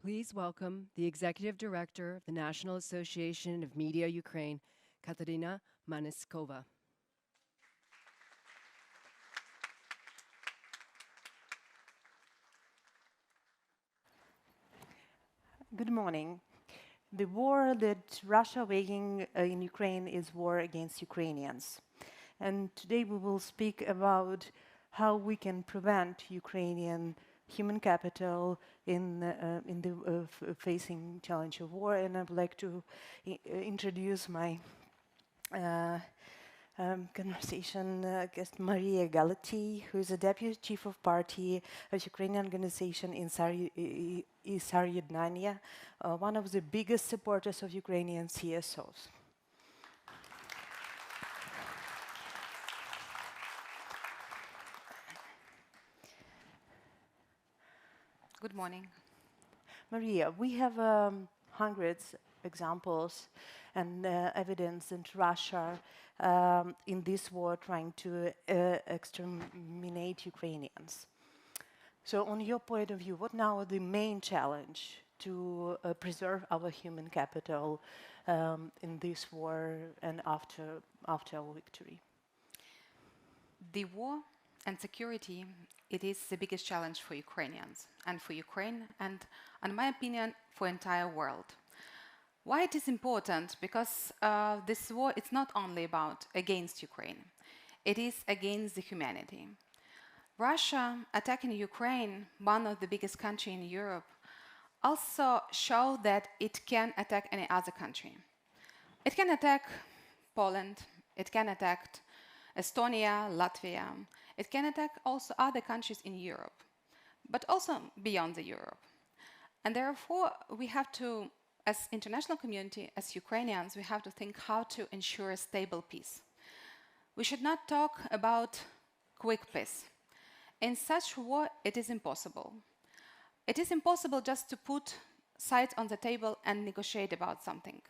Please welcome the Executive Director of the National Association of Media Ukraine, Kateryna Myasnykova. Good morning. The war that Russia waging in Ukraine is war against Ukrainians. And today we will speak about how we can prevent Ukrainian human capital in the facing challenge of war. And I would like to introduce my conversation guest Mariya Heletiy, who is a deputy chief of party of Ukrainian organization in ISAR Ednannia, one of the biggest supporters of Ukrainian CSOs. Good morning. Mariya, we have hundreds examples and evidence that Russia in this war trying to exterminate Ukrainians. So on your point of view, what now are the main challenge to preserve our human capital in this war and after our victory? The war and security, it is the biggest challenge for Ukrainians and for Ukraine and, in my opinion, for the entire world. Why it is important? Because this war is not only about against Ukraine, it is against the humanity. Russia attacking Ukraine, one of the biggest countries in Europe, also show that it can attack any other country. It can attack Poland, it can attack Estonia, Latvia, it can attack also other countries in Europe, but also beyond the Europe. And therefore, we have to, as international community, as Ukrainians, we have to think how to ensure a stable peace. We should not talk about quick peace. In such war, it is impossible. It is impossible just to put sides on the table and negotiate about something.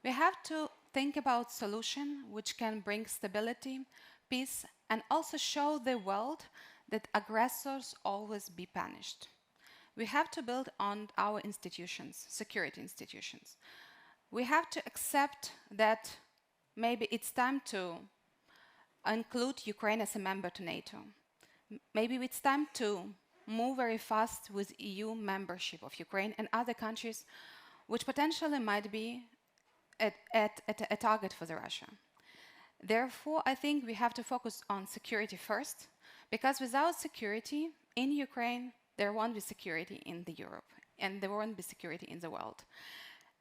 We have to think about solution which can bring stability, peace, and also show the world that aggressors always be punished. We have to build on our institutions, security institutions. We have to accept that maybe it's time to include Ukraine as a member to NATO. Maybe it's time to move very fast with EU membership of Ukraine and other countries which potentially might be a target for Russia. Therefore, I think we have to focus on security first, because without security in Ukraine, there won't be security in Europe, and there won't be security in the world.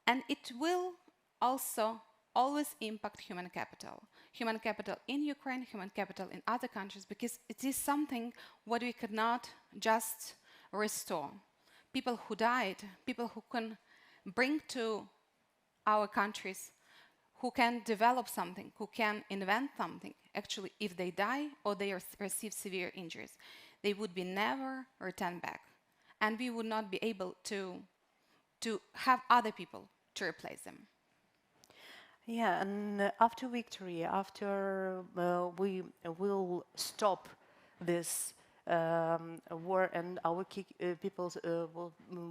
And it will also always impact human capital in Ukraine, human capital in other countries, because it is something what we could not just restore. People who died, people who can bring to our countries, who can develop something, who can invent something, actually, if they die or they receive severe injuries, they would be never returned back. And we would not be able to have other people to replace them. Yeah, and after victory, after we will stop this war and our people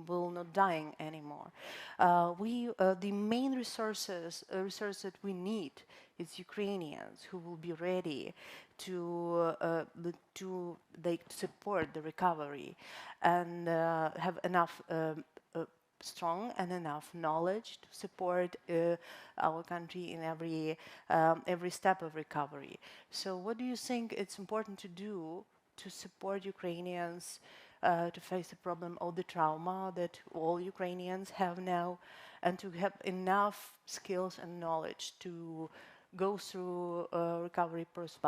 will not dying anymore. The main resource that we need is Ukrainians who will be ready to support the recovery and have enough strong and enough knowledge to support our country in every step of recovery. So what do you think it's important to do to support Ukrainians to face the problem of the trauma that all Ukrainians have now, and to have enough skills and knowledge to go through recovery process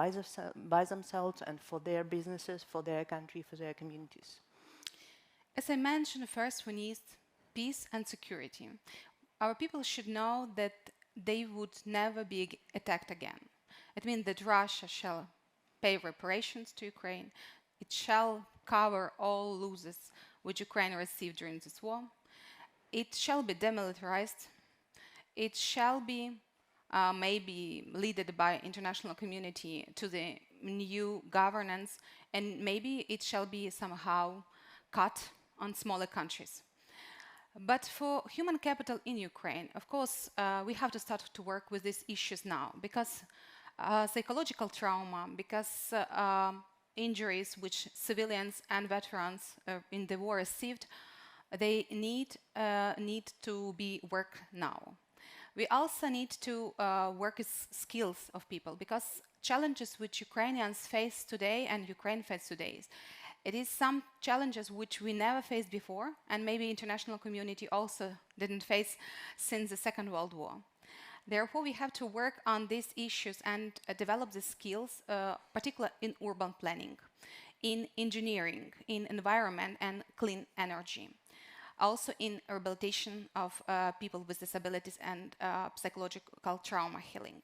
by themselves and for their businesses, for their country, for their communities? As I mentioned, first we need peace and security. Our people should know that they would never be attacked again. It means that Russia shall pay reparations to Ukraine. It shall cover all losses which Ukraine received during this war. It shall be demilitarized. It shall be maybe led by international community to the new governance, and maybe it shall be somehow cut on smaller countries. But for human capital in Ukraine, of course, we have to start to work with these issues now, because psychological trauma, because injuries which civilians and veterans in the war received, they need to be worked now. We also need to work with skills of people, because challenges which Ukrainians face today and Ukraine faces today, it is some challenges which we never faced before, and maybe international community also didn't face since the Second World War. Therefore, we have to work on these issues and develop the skills, particularly in urban planning, in engineering, in environment and clean energy. Also in rehabilitation of people with disabilities and psychological trauma healing.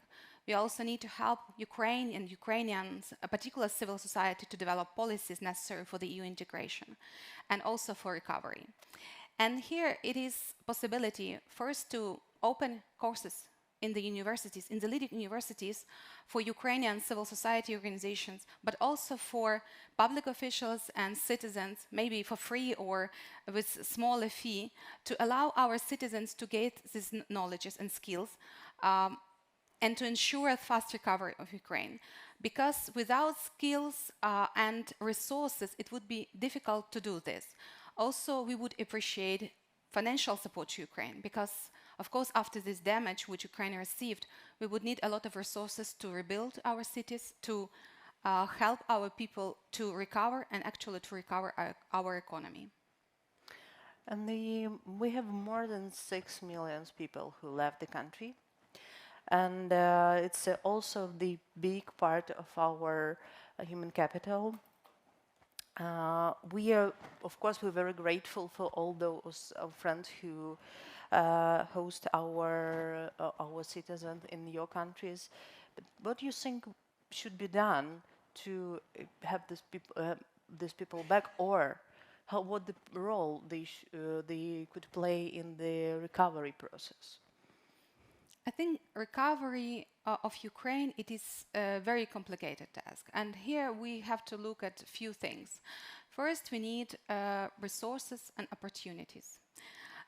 We also need to help Ukraine and Ukrainians, a particular civil society, to develop policies necessary for the EU integration and also for recovery. And here it is possibility first to open courses in the universities, in the leading universities, for Ukrainian civil society organizations, but also for public officials and citizens, maybe for free or with smaller fee, to allow our citizens to get these knowledges and skills and to ensure a fast recovery of Ukraine. Because without skills and resources, it would be difficult to do this. Also, we would appreciate financial support to Ukraine, because of course, after this damage which Ukraine received, we would need a lot of resources to rebuild our cities, to help our people to recover and actually to recover our economy. And we have more than 6 million people who left the country. And it's also the big part of our human capital. We are, of course, we're very grateful for all those friends who host our citizens in your countries. But what do you think should be done to have these people back, or what the role they could play in the recovery process? I think recovery of Ukraine, it is a very complicated task. And here we have to look at a few things. First, we need resources and opportunities.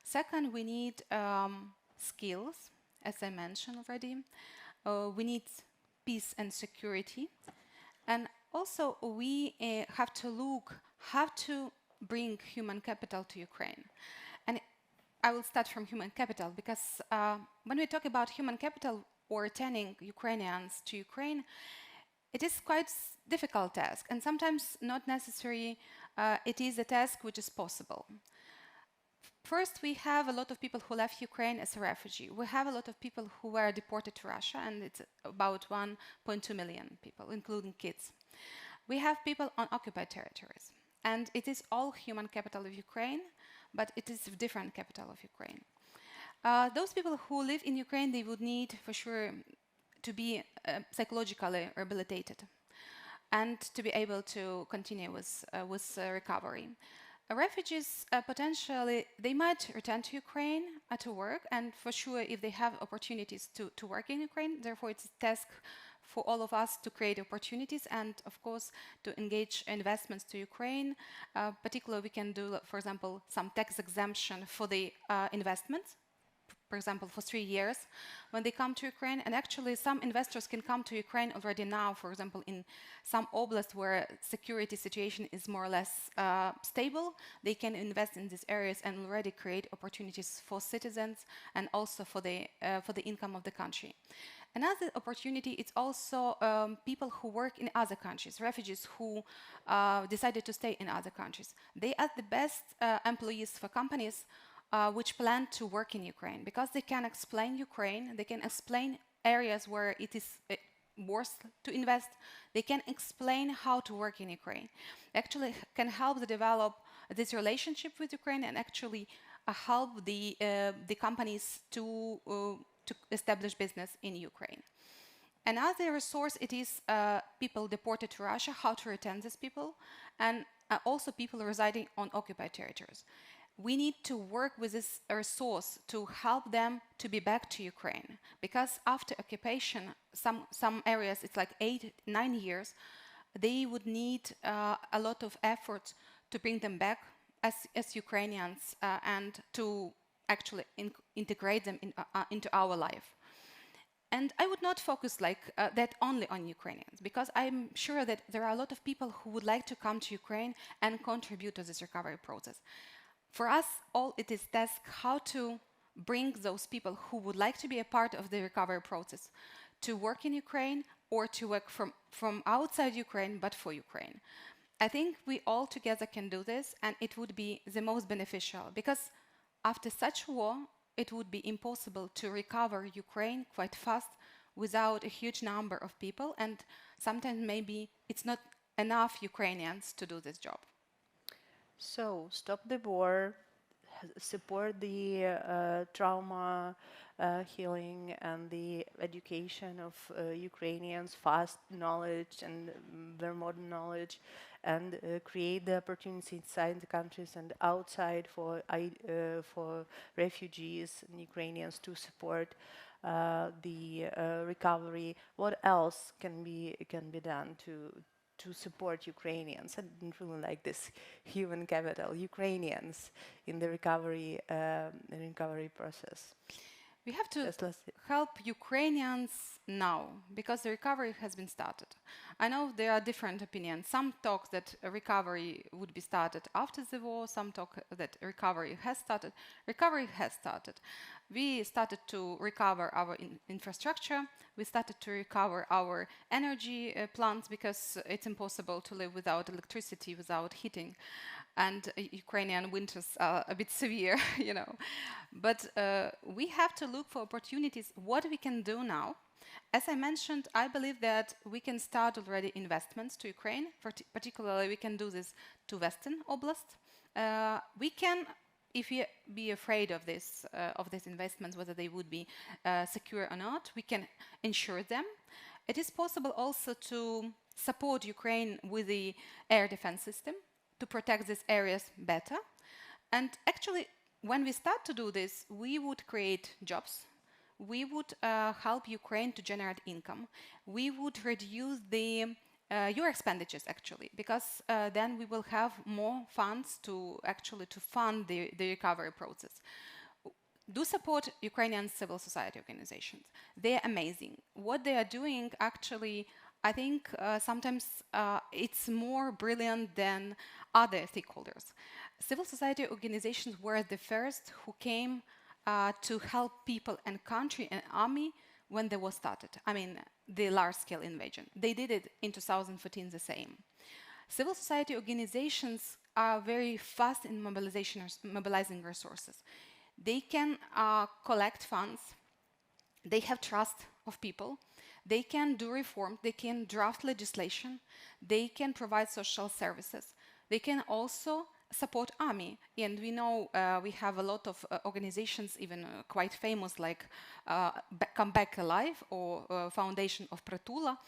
Second, we need skills, as I mentioned already. We need peace and security. And also, we have to look how to bring human capital to Ukraine. And I will start from human capital, because when we talk about human capital or returning Ukrainians to Ukraine, it is quite a difficult task, and sometimes not necessary. It is a task which is possible. First, we have a lot of people who left Ukraine as a refugee. We have a lot of people who were deported to Russia, and it's about 1.2 million people, including kids. We have people on occupied territories, and it is all human capital of Ukraine, but it is a different capital of Ukraine. Those people who live in Ukraine, they would need, for sure, to be psychologically rehabilitated and to be able to continue with recovery. Refugees, potentially, they might return to Ukraine to work, and for sure, if they have opportunities to work in Ukraine, therefore it's a task for all of us to create opportunities and, of course, to engage investments to Ukraine. Particularly, we can do, for example, some tax exemption for the investments, for example, for 3 years when they come to Ukraine. And actually, some investors can come to Ukraine already now, for example, in some oblasts where security situation is more or less stable. They can invest in these areas and already create opportunities for citizens and also for the income of the country. Another opportunity is also people who work in other countries, refugees who decided to stay in other countries. They are the best employees for companies which plan to work in Ukraine, because they can explain Ukraine, they can explain areas where it is worth to invest, they can explain how to work in Ukraine. Actually can help to develop this relationship with Ukraine and actually help the companies to establish business in Ukraine. Another resource, it is people deported to Russia, how to return these people, and also people residing on occupied territories. We need to work with this resource to help them to be back to Ukraine, because after occupation, some areas, it's like 8-9 years, they would need a lot of effort to bring them back as Ukrainians and to actually integrate them into our life. And I would not focus like that only on Ukrainians, because I'm sure that there are a lot of people who would like to come to Ukraine and contribute to this recovery process. For us, all it is task how to bring those people who would like to be a part of the recovery process to work in Ukraine or to work from outside Ukraine, but for Ukraine. I think we all together can do this, and it would be the most beneficial, because after such war, it would be impossible to recover Ukraine quite fast without a huge number of people, and sometimes maybe it's not enough Ukrainians to do this job. So, stop the war, support the trauma healing and the education of Ukrainians, fast knowledge and very modern knowledge, and create the opportunities inside the countries and outside for refugees and Ukrainians to support the recovery. What else can be done to support Ukrainians? I didn't really like this human capital, Ukrainians in the recovery process. We have to help Ukrainians now, because the recovery has been started. I know there are different opinions. Some talk that a recovery would be started after the war, some talk that recovery has started. Recovery has started. We started to recover our infrastructure. We started to recover our energy plants, because it's impossible to live without electricity, without heating. And Ukrainian winters are a bit severe, you know. But we have to look for opportunities, what we can do now. As I mentioned, I believe that we can start already investments to Ukraine. Particularly, we can do this to Western Oblast. We can, if we be afraid of these investments, whether they would be secure or not, we can ensure them. It is possible also to support Ukraine with the air defense system, to protect these areas better. And actually, when we start to do this, we would create jobs. We would help Ukraine to generate income. We would reduce your expenditures, actually, because then we will have more funds to fund the recovery process. Do support Ukrainian civil society organizations. They are amazing. What they are doing, actually, I think sometimes it's more brilliant than other stakeholders. Civil society organizations were the first who came to help people and country and army when the war started. I mean, the large-scale invasion. They did it in 2014 the same. Civil society organizations are very fast in mobilizing resources. They can collect funds. They have trust of people. They can do reform, they can draft legislation, they can provide social services, they can also support army. And we know we have a lot of organizations, even quite famous, like Come Back Alive or Foundation of Pratula,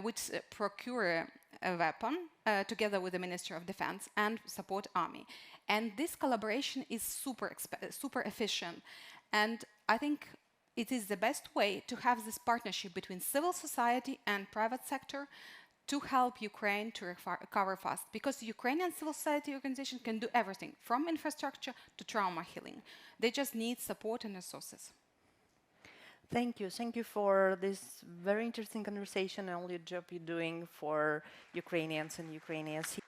which procure a weapon together with the Ministry of Defense and support army. And this collaboration is super efficient. And I think it is the best way to have this partnership between civil society and private sector to help Ukraine to recover fast. Because the Ukrainian civil society organization can do everything, from infrastructure to trauma healing. They just need support and resources. Thank you. Thank you for this very interesting conversation and all your job you're doing for Ukrainians and Ukrainians.